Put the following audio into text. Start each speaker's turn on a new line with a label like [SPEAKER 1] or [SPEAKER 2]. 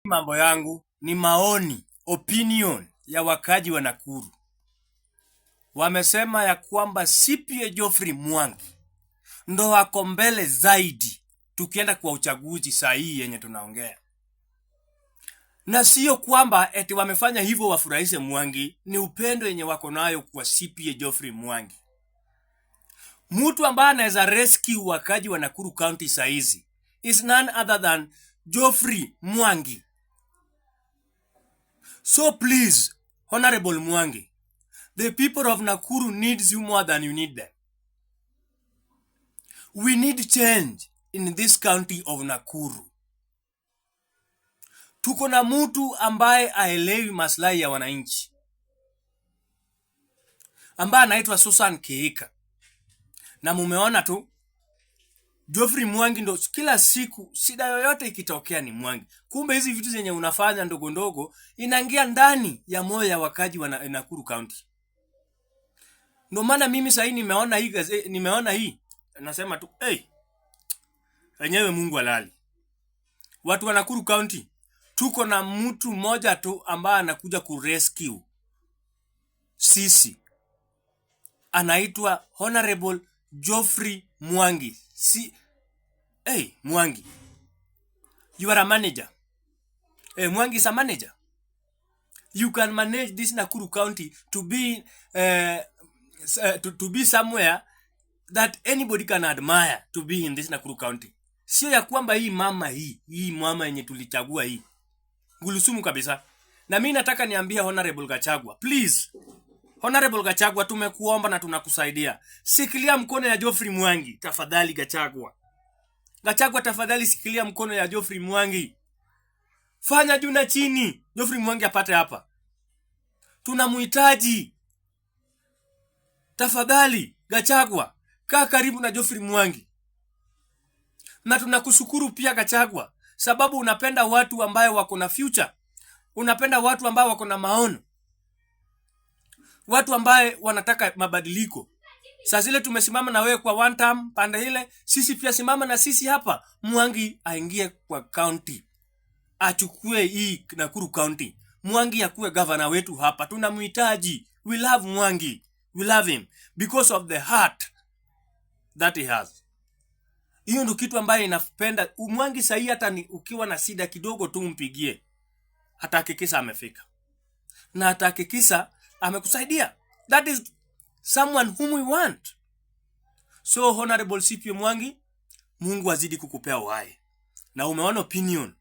[SPEAKER 1] Mambo yangu ni maoni, opinion ya wakaji wa Nakuru. Wamesema ya kwamba CPA Geoffrey Mwangi ndo ako mbele zaidi tukienda kwa uchaguzi saa hii yenye tunaongea. Na sio kwamba eti wamefanya hivyo wafurahishe Mwangi, ni upendo yenye wako nayo kwa CPA Geoffrey Mwangi. Mtu ambaye anaweza rescue wakaji wa Nakuru County saa hizi is none other than Geoffrey Mwangi. So please, Honorable Mwangi, the people of Nakuru needs you more than you need them. We need change in this county of Nakuru. Tuko na mtu ambaye aelewi maslahi ya wananchi, ambaye anaitwa Susan Kihika. Na mumeona tu Geoffrey Mwangi ndo kila siku shida yoyote ikitokea ni Mwangi. Kumbe hizi vitu zenye unafanya ndogo ndogo inaingia ndani ya moyo ya wakaji wa Nakuru County. Ndio maana mimi sasa nimeona hii nasema tu wenyewe Mungu halali. Watu wa Nakuru County tuko na mtu mmoja tu ambaye anakuja kurescue sisi. Anaitwa Honorable Geoffrey Mwangi. Mwangi, you are a manager. Mwangi is a manager. You can manage this Nakuru County to be to be somewhere that anybody can admire to be in this Nakuru County. Sio ya kwamba hii mama yenye tulichagua hii gulusumu kabisa. Na mimi nataka niambia Honorable Gachagua, please. Honorable Gachagua, tumekuomba na tunakusaidia. Sikilia mkono ya Geoffrey Mwangi, tafadhali Gachagua. Gachagua, tafadhali sikilia mkono ya Geoffrey Mwangi. Fanya juu na chini, Geoffrey Mwangi apate hapa. Tunamhitaji. Tafadhali Gachagua, kaa karibu na Geoffrey Mwangi. Na tunakushukuru pia Gachagua, sababu unapenda watu ambao wako na future. Unapenda watu ambao wako na maono. Watu ambao wanataka mabadiliko. Sasa zile tumesimama na wewe kwa one term pande ile, sisi pia simama na sisi hapa. Mwangi aingie kwa county. Achukue hii Nakuru County. Mwangi akuwe governor wetu hapa. Tunamhitaji. We love Mwangi. We love him because of the heart that he has. Hiyo ndio kitu ambaye inapenda Mwangi sahi. Hata ukiwa na shida kidogo tu mpigie, atahakikisha amefika na atahakikisha amekusaidia. That is someone whom we want. So Honorable CPA Mwangi, Mungu azidi kukupea uhai. Na umeona opinion